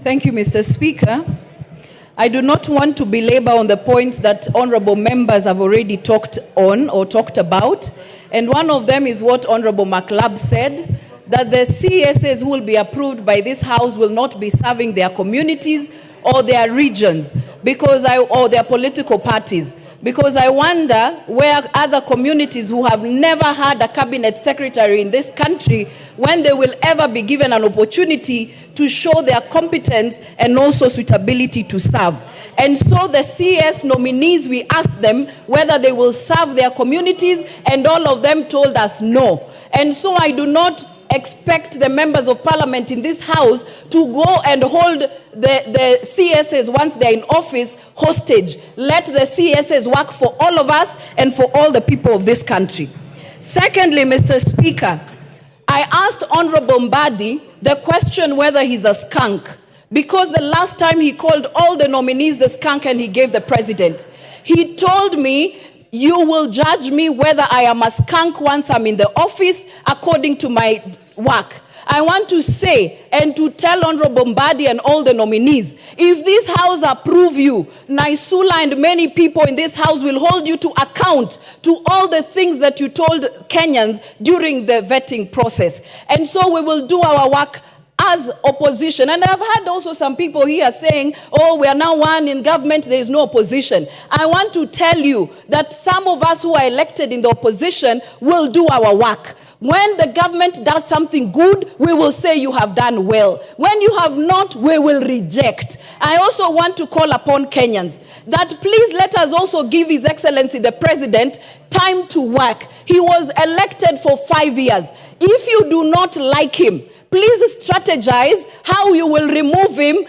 Thank you, Mr. Speaker. I do not want to belabor on the points that honorable members have already talked on or talked about. And one of them is what Honorable McLab said, that the CSAs who will be approved by this House will not be serving their communities or their regions or their political parties. Because I wonder where other communities who have never had a cabinet secretary in this country, when they will ever be given an opportunity to show their competence and also suitability to serve. And so the CS nominees, we asked them whether they will serve their communities, and all of them told us no. And so I do not expect the members of parliament in this house to go and hold the CSAs once they're in office hostage. Let the CSAs work for all of us and for all the people of this country. Secondly, Mr. Speaker, I asked Honorable Mbadi the question whether he's a skunk, because the last time he called all the nominees the skunk and he gave the president. He told me, you will judge me whether I am a skunk once I'm in the office according to my work. I want to say and to tell Honorable Mbadi and all the nominees, if this House approve you, Naisula and many people in this House will hold you to account to all the things that you told Kenyans during the vetting process. And so we will do our work as opposition. And I've heard also some people here saying, oh, we are now one in government, there is no opposition. I want to tell you that some of us who are elected in the opposition will do our work. When the government does something good, we will say you have done well. When you have not, we will reject. I also want to call upon Kenyans that please let us also give His Excellency the President time to work. He was elected for 5 years. If you do not like him, please strategize how you will remove him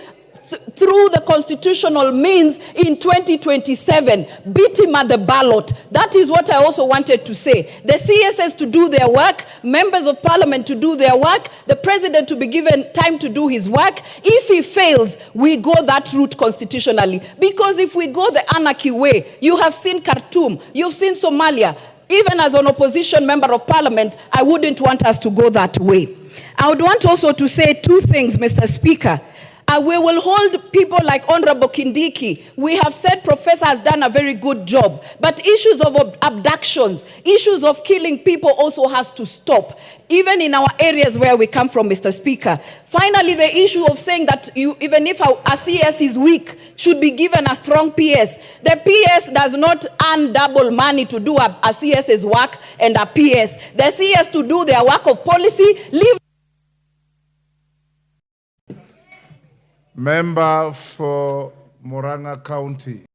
through the constitutional means in 2027. Beat him at the ballot. That is what I also wanted to say. The CSS to do their work, members of parliament to do their work, the president to be given time to do his work. If he fails, we go that route constitutionally. Because if we go the anarchy way, you have seen Khartoum, you've seen Somalia. Even as an opposition member of parliament, I wouldn't want us to go that way. I would want also to say two things, Mr. Speaker. We will hold people like Honorable Kindiki. We have said Professor has done a very good job. But issues of abductions, issues of killing people also has to stop. Even in our areas where we come from, Mr. Speaker. Finally, the issue of saying that even if a CS is weak, should be given a strong PS. The PS does not earn double money to do a CS's work and a PS. The CS to do their work of policy, leave. Member for Murang'a County.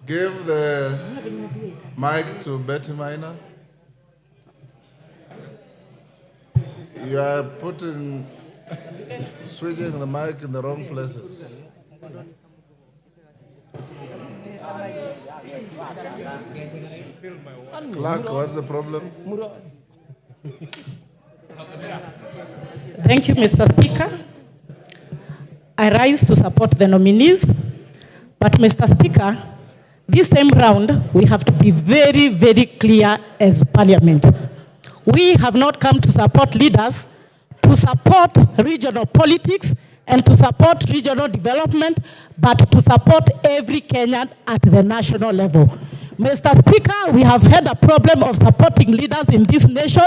Give the mic to Betty Minor. You are switching the mic in the wrong places. Clark, what's the problem? Thank you, Mr. Speaker. I rise to support the nominees, but Mr. Speaker, this time round, we have to be very, very clear as Parliament. We have not come to support leaders, to support regional politics and to support regional development, but to support every Kenyan at the national level. Mr. Speaker, we have had a problem of supporting leaders in this nation,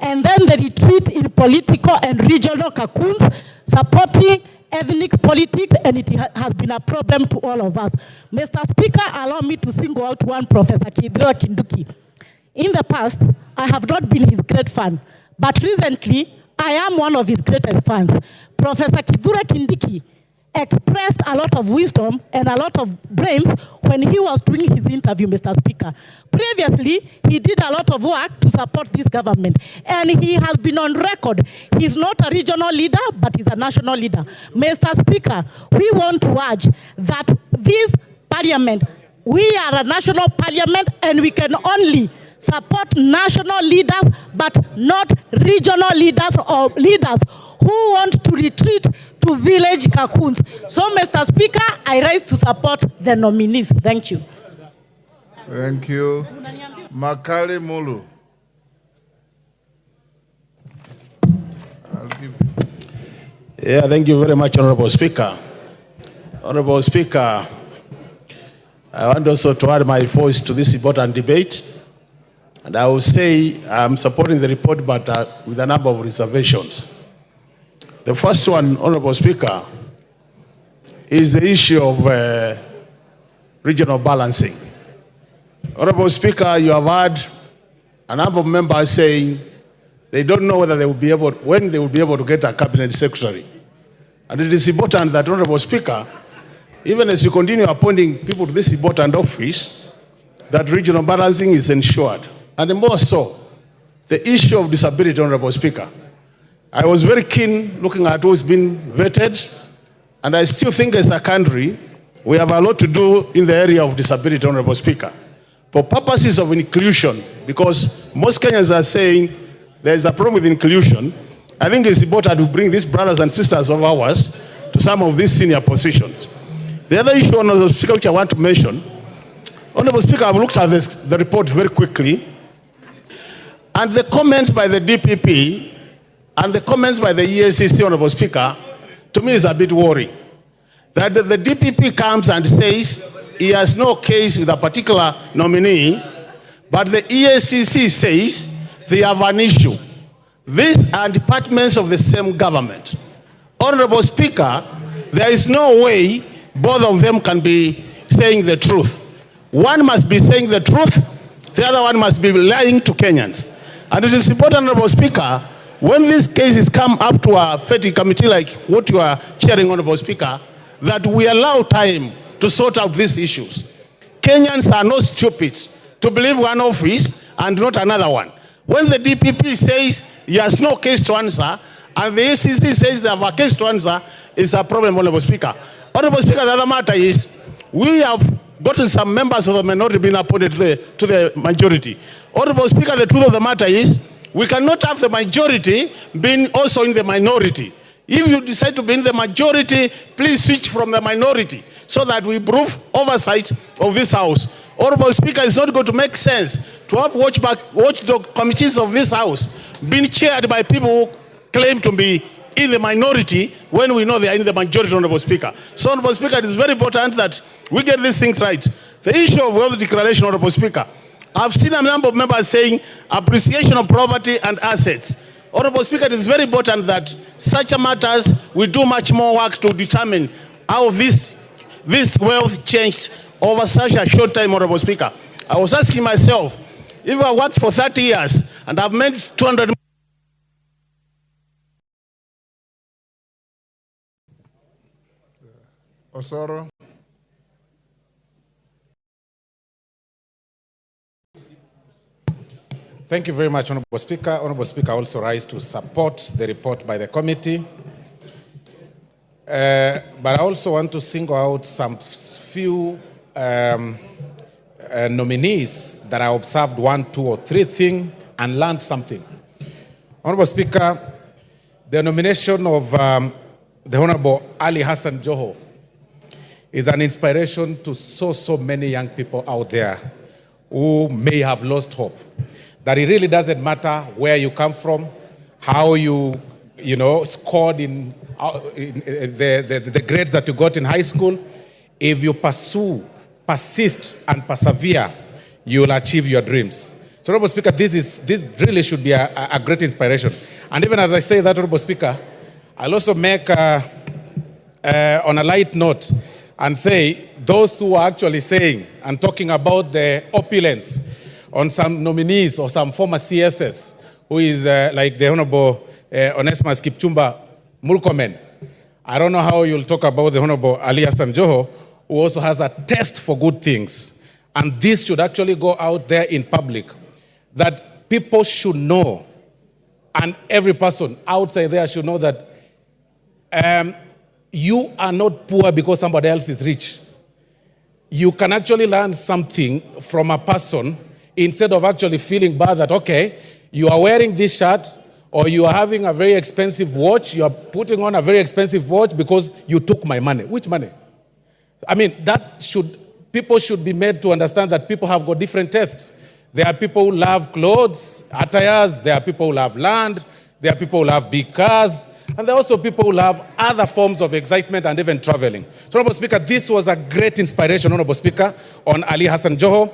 and then the retreat in political and regional cocoons, supporting ethnic politics, and it has been a problem to all of us. Mr. Speaker, allow me to single out one, Professor Kidura Kinduki. In the past, I have not been his great fan, but recently, I am one of his greatest fans. Professor Kidura Kindiki expressed a lot of wisdom and a lot of brains when he was doing his interview, Mr. Speaker. Previously, he did a lot of work to support this government, and he has been on record. He's not a regional leader, but he's a national leader. Mr. Speaker, we want to urge that this parliament, we are a national parliament, and we can only support national leaders, but not regional leaders or leaders who want to retreat to village cocoons. So, Mr. Speaker, I rise to support the nominees. Thank you. Thank you. Makali Mulu. Yeah, thank you very much, Honorable Speaker. Honorable Speaker, I want also to add my voice to this important debate. And I will say I'm supporting the report, but with a number of reservations. The first one, Honorable Speaker, is the issue of regional balancing. Honorable Speaker, you have heard a number of members saying they don't know whether they will be able, when they will be able to get a cabinet secretary. And it is important that, Honorable Speaker, even as we continue appointing people to this important office, that regional balancing is ensured. And more so, the issue of disability, Honorable Speaker. I was very keen looking at who's been vetted, and I still think as a country, we have a lot to do in the area of disability, Honorable Speaker. For purposes of inclusion, because most Kenyans are saying there's a problem with inclusion, I think it's important to bring these brothers and sisters of ours to some of these senior positions. The other issue, Honorable Speaker, which I want to mention, Honorable Speaker, I've looked at the report very quickly, and the comments by the DPP and the comments by the EACC, Honorable Speaker, to me is a bit worrying. That the DPP comes and says he has no case with a particular nominee, but the EACC says they have an issue. These are departments of the same government. Honorable Speaker, there is no way both of them can be saying the truth. One must be saying the truth, the other one must be lying to Kenyans. And it is important, Honorable Speaker, when these cases come up to a FETI committee like what you are chairing, Honorable Speaker, that we allow time to sort out these issues. Kenyans are not stupid to believe one office and not another one. When the DPP says he has no case to answer, and the ACC says they have a case to answer, it's a problem, Honorable Speaker. Honorable Speaker, the other matter is, we have gotten some members of the minority being appointed to the majority. Honorable Speaker, the truth of the matter is, we cannot have the majority being also in the minority. If you decide to be in the majority, please switch from the minority so that we improve oversight of this House. Honorable Speaker, it's not going to make sense to have watchdog committees of this House being chaired by people who claim to be in the minority when we know they are in the majority, Honorable Speaker. So, Honorable Speaker, it is very important that we get these things right. The issue of wealth declaration, Honorable Speaker, I've seen a number of members saying appreciation of property and assets. Honorable Speaker, it is very important that such matters we do much more work to determine how this wealth changed over such a short time, Honorable Speaker. I was asking myself, if I worked for 30 years and I've made 200 Osoro. Thank you very much, Honorable Speaker. Honorable Speaker, I also rise to support the report by the committee. But I also want to single out some few nominees that I observed 1, 2, or 3 things and learned something. Honorable Speaker, the nomination of the Honorable Ali Hassan Joho is an inspiration to so many young people out there who may have lost hope. That it really doesn't matter where you come from, how you scored in the grades that you got in high school. If you persist and persevere, you will achieve your dreams. So, Honorable Speaker, this really should be a great inspiration. And even as I say that, Honorable Speaker, I'll also make on a light note and say those who are actually saying and talking about the opulence on some nominees or some former CSS, who is like the Honorable Onesimus Kipchumba Murkomen. I don't know how you'll talk about the Honorable Ali Hassan Joho, who also has a taste for good things. And this should actually go out there in public, that people should know, and every person outside there should know that you are not poor because somebody else is rich. You can actually learn something from a person instead of actually feeling bad that, okay, you are wearing this shirt or you are having a very expensive watch, you are putting on a very expensive watch because you took my money. Which money? I mean, people should be made to understand that people have got different tastes. There are people who love clothes, attires, there are people who love land, there are people who love big cars, and there are also people who love other forms of excitement and even traveling. So, Honorable Speaker, this was a great inspiration, Honorable Speaker, on Ali Hassan Joho.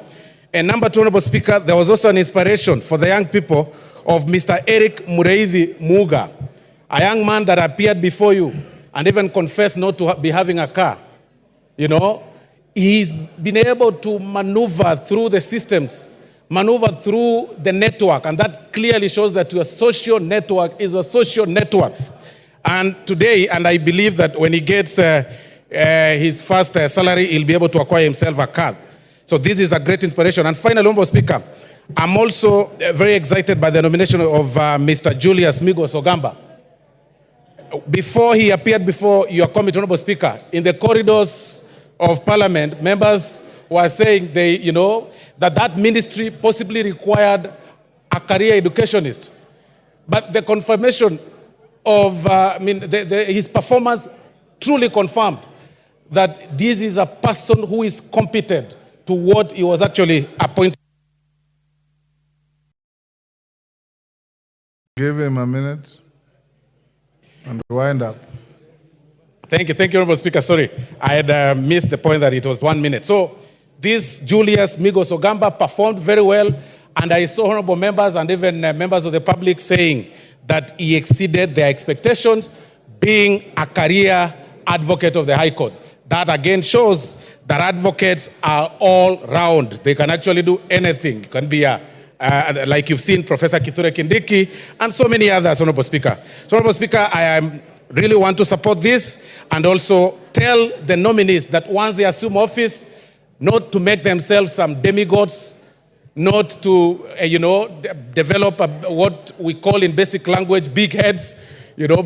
And number two, Honorable Speaker, there was also an inspiration for the young people of Mr. Eric Mureithi Muga, a young man that appeared before you and even confessed not to be having a car. You know, he's been able to maneuver through the systems, maneuver through the network, and that clearly shows that your social network is a social net worth. And today, and I believe that when he gets his first salary, he'll be able to acquire himself a car. So this is a great inspiration. And finally, Honorable Speaker, I'm also very excited by the nomination of Mr. Julius Migos Ogamba. Before he appeared before your committee, Honorable Speaker, in the corridors of Parliament, members were saying that ministry possibly required a career educationist. But the confirmation of his performance truly confirmed that this is a person who is competent to what he was actually appointed. Give him a minute and wind up. Thank you, Honorable Speaker. Sorry, I had missed the point that it was 1 minute. So this Julius Migos Ogamba performed very well, and I saw honorable members and even members of the public saying that he exceeded their expectations, being a career advocate of the High Court. That again shows that advocates are all round. They can actually do anything. It can be like you've seen Professor Kithure Kindiki and so many others, Honorable Speaker. So, Honorable Speaker, I really want to support this and also tell the nominees that once they assume office, not to make themselves some demigods, not to, develop what we call in basic language big heads,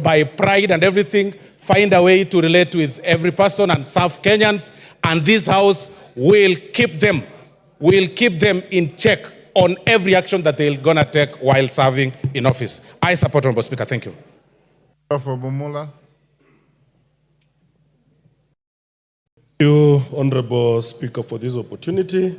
by pride and everything. Find a way to relate with every person and serve Kenyans, and this House will keep them in check on every action that they're going to take while serving in office. I support, Honorable Speaker. Thank you. For Bumula. Thank you, Honorable Speaker, for this opportunity.